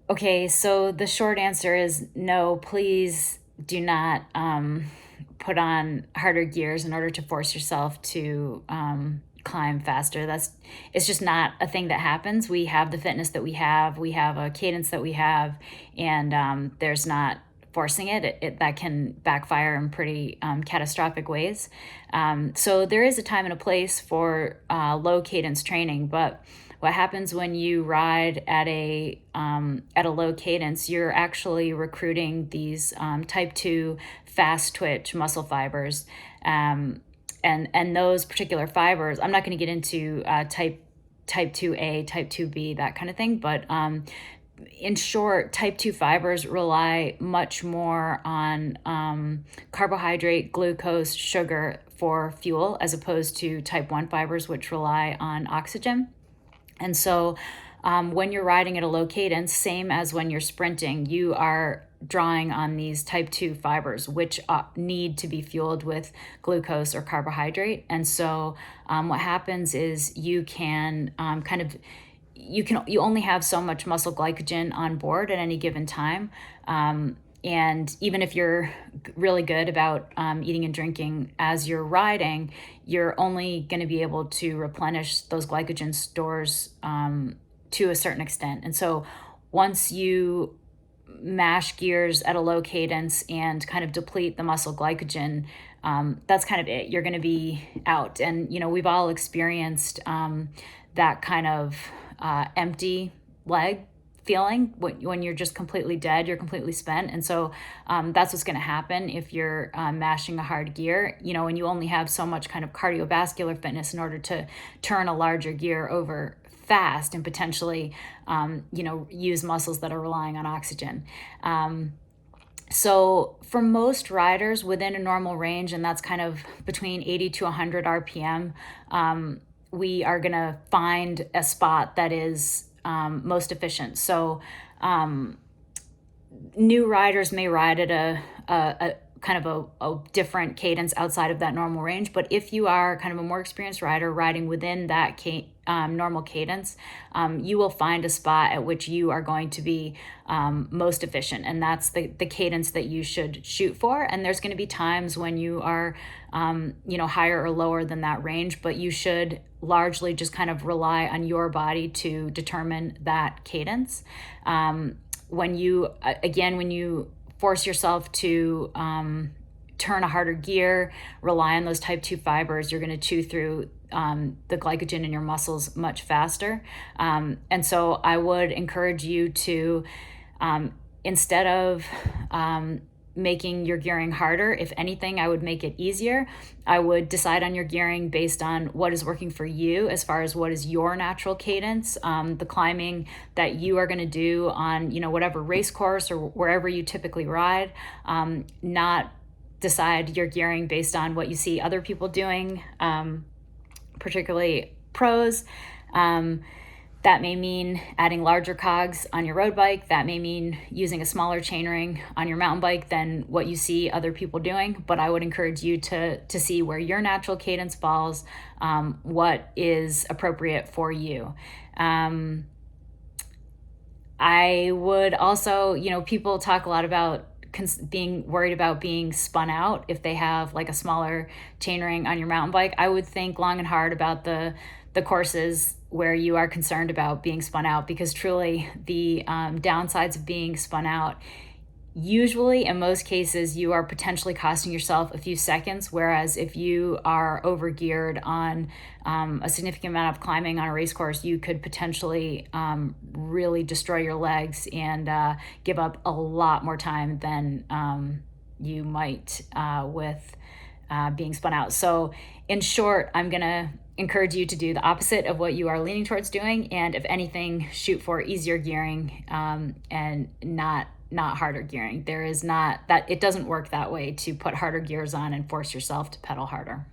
Okay, so the short answer is no, please do not put on harder gears in order to force yourself to climb faster. It's just not a thing that happens. We have the fitness that we have a cadence that we have, and there's not forcing it that can backfire in pretty catastrophic ways. So there is a time and a place for low cadence training, but what happens when you ride at a low cadence? You're actually recruiting these type two fast twitch muscle fibers, and those particular fibers. I'm not going to get into type 2A, type 2B, that kind of thing, but in short, type 2 fibers rely much more on carbohydrate, glucose, sugar for fuel, as opposed to type 1 fibers, which rely on oxygen. And so when you're riding at a low cadence, same as when you're sprinting, you are drawing on these type 2 fibers, which need to be fueled with glucose or carbohydrate. And so what happens is you only have so much muscle glycogen on board at any given time. And even if you're really good about eating and drinking as you're riding, you're only going to be able to replenish those glycogen stores to a certain extent. And so once you mash gears at a low cadence and kind of deplete the muscle glycogen, that's kind of it. You're going to be out. And, we've all experienced that kind of empty leg feeling when you're just completely dead, you're completely spent. And so that's what's going to happen if you're mashing a hard gear, and you only have so much kind of cardiovascular fitness in order to turn a larger gear over fast and potentially, use muscles that are relying on oxygen. So for most riders within a normal range, and that's kind of between 80 to 100 RPM, we are going to find a spot that is most efficient. So new riders may ride at a kind of a different cadence outside of that normal range. But if you are kind of a more experienced rider riding within that normal cadence, you will find a spot at which you are going to be most efficient. And that's the cadence that you should shoot for. And there's going to be times when you are, higher or lower than that range, but you should largely just kind of rely on your body to determine that cadence. When you force yourself to turn a harder gear, rely on those type 2 fibers, you're going to chew through the glycogen in your muscles much faster. And so I would encourage you to, instead of making your gearing harder, if anything, I would make it easier. I would decide on your gearing based on what is working for you as far as what is your natural cadence, the climbing that you are going to do on, whatever race course or wherever you typically ride, not decide your gearing based on what you see other people doing, particularly pros. That may mean adding larger cogs on your road bike. That may mean using a smaller chainring on your mountain bike than what you see other people doing. But I would encourage you to see where your natural cadence falls, what is appropriate for you. I would also, people talk a lot about being worried about being spun out if they have like a smaller chainring on your mountain bike. I would think long and hard about the courses where you are concerned about being spun out, because truly the downsides of being spun out, usually in most cases, you are potentially costing yourself a few seconds, whereas if you are overgeared on a significant amount of climbing on a race course, you could potentially really destroy your legs and give up a lot more time than you might with being spun out. So in short, I'm going to encourage you to do the opposite of what you are leaning towards doing. And if anything, shoot for easier gearing and not harder gearing. There is not that, it doesn't work that way to put harder gears on and force yourself to pedal harder.